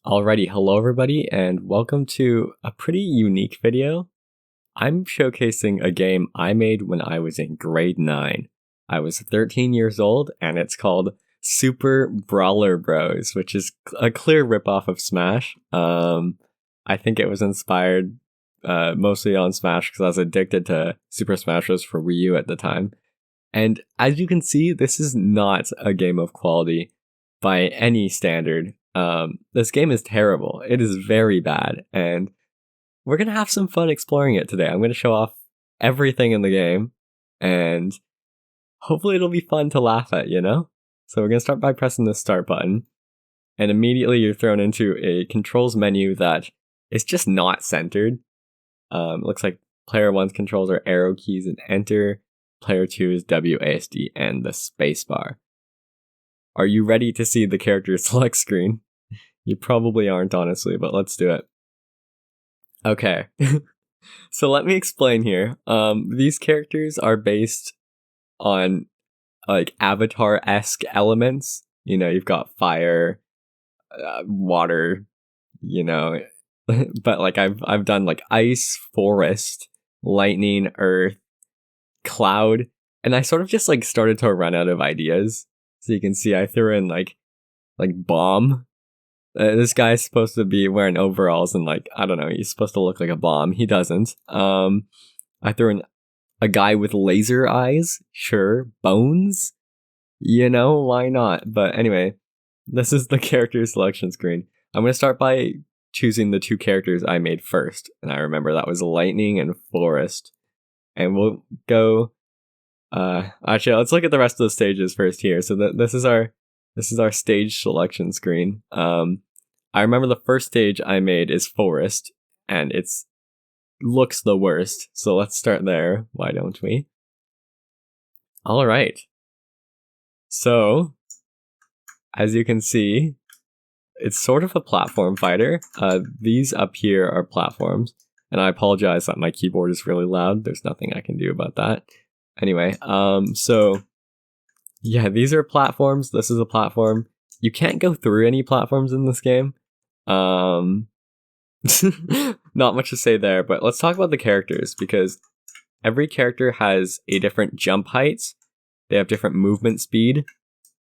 Alrighty, hello everybody, and welcome to a pretty unique video. I'm showcasing a game I made when I was in grade 9. I was 13 years old, and it's called Super Brawler Bros, which is a clear ripoff of Smash. I think it was inspired mostly on Smash because I was addicted to Super Smash Bros. For Wii U at the time. And as you can see, this is not a game of quality by any standard. This game is terrible. It is very bad, and we're gonna have some fun exploring it today. I'm gonna show off everything in the game, and hopefully it'll be fun to laugh at, you know? So we're gonna start by pressing the start button, and immediately you're thrown into a controls menu that is just not centered. It looks like player 1's controls are arrow keys and enter. Player 2 is WASD and the spacebar. Are you ready to see the character select screen? You probably aren't, honestly, but let's do it. Okay, so let me explain here. These characters are based on like Avatar-esque elements. You know, you've got fire, water, you know, but like I've done like ice, forest, lightning, earth, cloud, and I sort of just like started to run out of ideas. So you can see I threw in like bomb. This guy's supposed to be wearing overalls and like, I don't know, he's supposed to look like a bomb. He doesn't. I threw in a guy with laser eyes. Sure. Bones? You know, why not? But anyway, this is the character selection screen. I'm going to start by choosing the two characters I made first. And I remember that was lightning and forest. And we'll go... actually, let's look at the rest of the stages first here. So this is our stage selection screen. I remember the first stage I made is forest, and it's looks the worst. So let's start there. Why don't we? All right. So, as you can see, it's sort of a platform fighter. These up here are platforms, and I apologize that my keyboard is really loud. There's nothing I can do about that. Anyway, so yeah, these are platforms. This is a platform. You can't go through any platforms in this game. Not much to say there, but let's talk about the characters, because every character has a different jump height. They have different movement speed.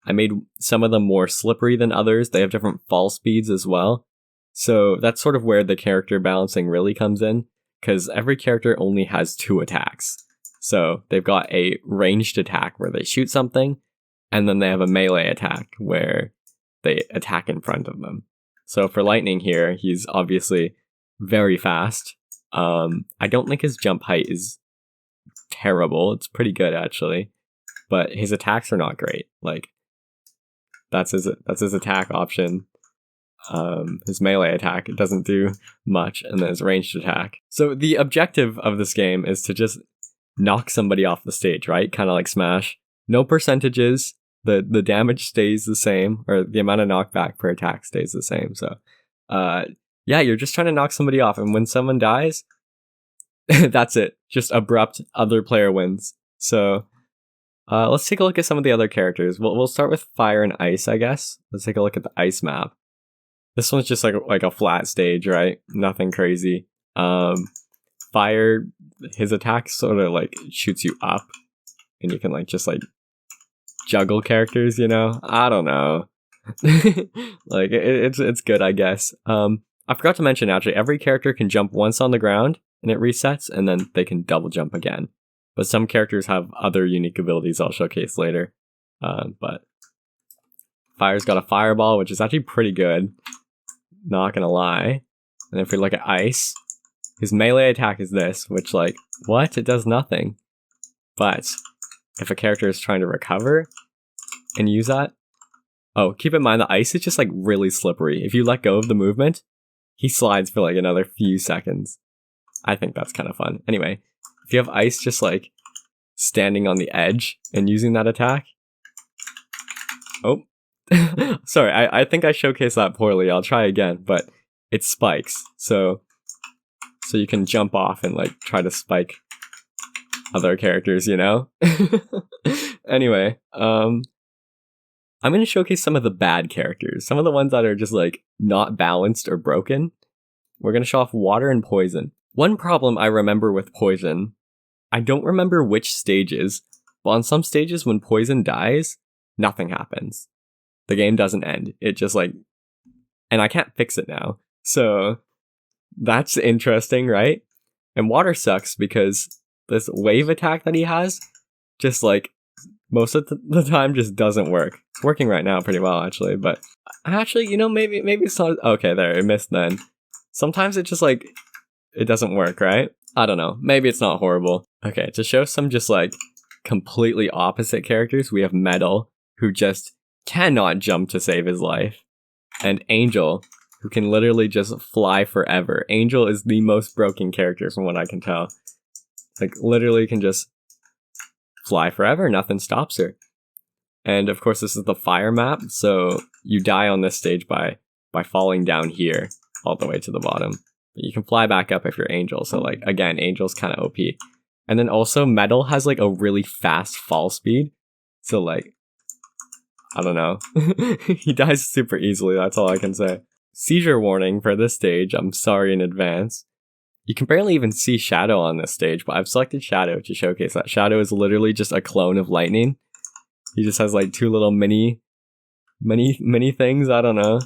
I made some of them more slippery than others. They have different fall speeds as well. So that's sort of where the character balancing really comes in, because every character only has 2 attacks. So they've got a ranged attack where they shoot something, and then they have a melee attack where they attack in front of them. So for lightning here, he's obviously very fast. I don't think his jump height is terrible. It's pretty good, actually. But his attacks are not great. Like, that's his attack option. His melee attack, it doesn't do much, and then his ranged attack. So the objective of this game is to just knock somebody off the stage, right? Kind of like Smash. No percentages. The damage stays the same, or the amount of knockback per attack stays the same. So, yeah, you're just trying to knock somebody off, and when someone dies, that's it. Just abrupt, other player wins. So, let's take a look at some of the other characters. We'll start with fire and ice, I guess. Let's take a look at the ice map. This one's just like a flat stage, right? Nothing crazy. Fire, his attack sort of like shoots you up, and you can like just like juggle characters, you know? I don't know. Like it's good, I guess. I forgot to mention, actually, every character can jump once on the ground and it resets, and then they can double jump again. But some characters have other unique abilities I'll showcase later. But fire's got a fireball, which is actually pretty good, not gonna lie. And if we look at ice, his melee attack is this, which, like, what? It does nothing. But if a character is trying to recover and use that... Oh, keep in mind the ice is just, like, really slippery. If you let go of the movement, he slides for, like, another few seconds. I think that's kind of fun. Anyway, if you have ice just, like, standing on the edge and using that attack... Oh. Sorry, I think I showcased that poorly. I'll try again, but it spikes. So you can jump off and, like, try to spike other characters, you know? Anyway, I'm going to showcase some of the bad characters, some of the ones that are just like not balanced or broken. We're going to show off water and poison. One problem I remember with poison, I don't remember which stages, but on some stages when poison dies, nothing happens. The game doesn't end. It just like, and I can't fix it now. So that's interesting, right? And water sucks because this wave attack that he has just like most of the time just doesn't work. It's working right now pretty well actually, but actually, you know, maybe it's not. Okay, there, it missed then. Sometimes it just like, it doesn't work, right? I don't know. Maybe it's not horrible. Okay, to show some just like completely opposite characters, we have Metal, who just cannot jump to save his life. And Angel, who can literally just fly forever. Angel is the most broken character from what I can tell. Like, literally can just fly forever, nothing stops her. And of course, this is the fire map, so you die on this stage by falling down here, all the way to the bottom. But you can fly back up if you're Angel, so like, again, Angel's kind of OP. And then also, Metal has like a really fast fall speed, so like, I don't know. He dies super easily, that's all I can say. Seizure warning for this stage, I'm sorry in advance. You can barely even see Shadow on this stage, but I've selected Shadow to showcase that. Shadow is literally just a clone of Lightning. He just has like two little mini things, I don't know.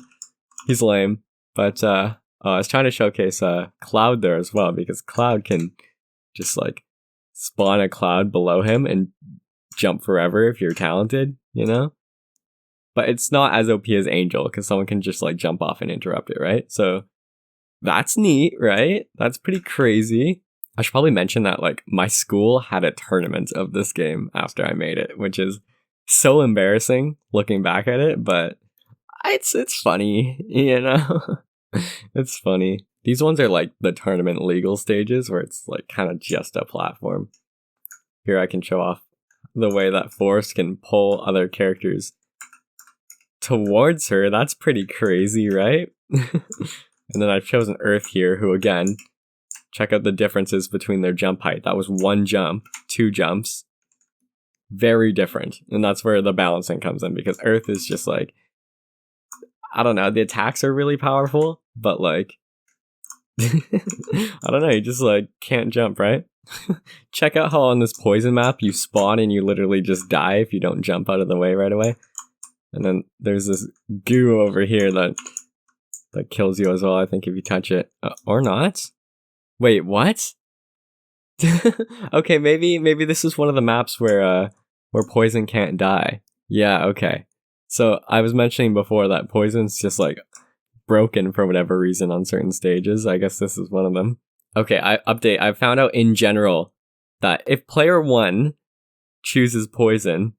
He's lame. But I was trying to showcase Cloud there as well, because Cloud can just like spawn a cloud below him and jump forever if you're talented, you know? But it's not as OP as Angel, because someone can just like jump off and interrupt it, right? So that's neat, right? That's pretty crazy. I should probably mention that like my school had a tournament of this game after I made it, which is so embarrassing looking back at it, but it's funny, you know? It's funny. These ones are like the tournament legal stages where it's like kind of just a platform. Here I can show off the way that Force can pull other characters towards her. That's pretty crazy, right? And then I've chosen Earth here, who again, check out the differences between their jump height. That was one jump, two jumps. Very different. And that's where the balancing comes in, because Earth is just like, I don't know, the attacks are really powerful, but like, I don't know, you just like can't jump, right? Check out how on this poison map you spawn and you literally just die if you don't jump out of the way right away. And then there's this goo over here that kills you as well, I think, if you touch it. Or not? Wait, what? Okay, maybe this is one of the maps where poison can't die. Yeah, okay. So I was mentioning before that poison's just like broken for whatever reason on certain stages. I guess this is one of them. Okay, I found out in general that if player 1 chooses poison,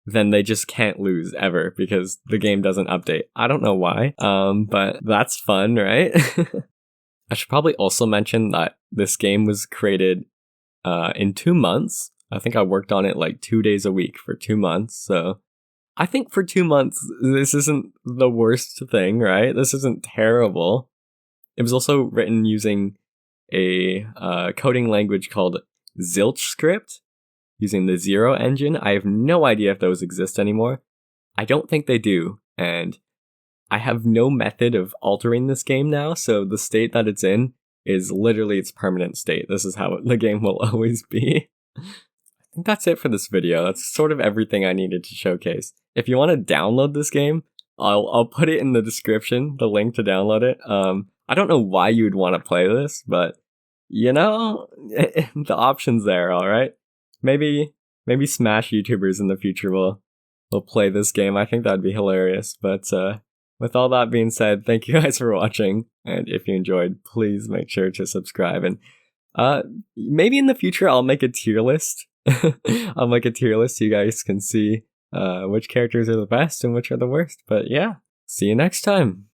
then they just can't lose ever because the game doesn't update. I don't know why, but that's fun, right? I should probably also mention that this game was created in 2 months. I think I worked on it like 2 days a week for 2 months, so I think for 2 months, this isn't the worst thing, right? This isn't terrible. It was also written using a coding language called Zilch script, using the Zero engine. I have no idea if those exist anymore. I don't think they do, and I have no method of altering this game now, so the state that it's in is literally its permanent state. This is how the game will always be. I think that's it for this video. That's sort of everything I needed to showcase. If you want to download this game, I'll put it in the description, the link to download it. I don't know why you would want to play this, but you know, the option's there, alright? Maybe Smash YouTubers in the future will play this game. I think that'd be hilarious. But with all that being said, thank you guys for watching. And if you enjoyed, please make sure to subscribe. And maybe in the future I'll make a tier list. I'll make a tier list so you guys can see which characters are the best and which are the worst. But yeah, see you next time.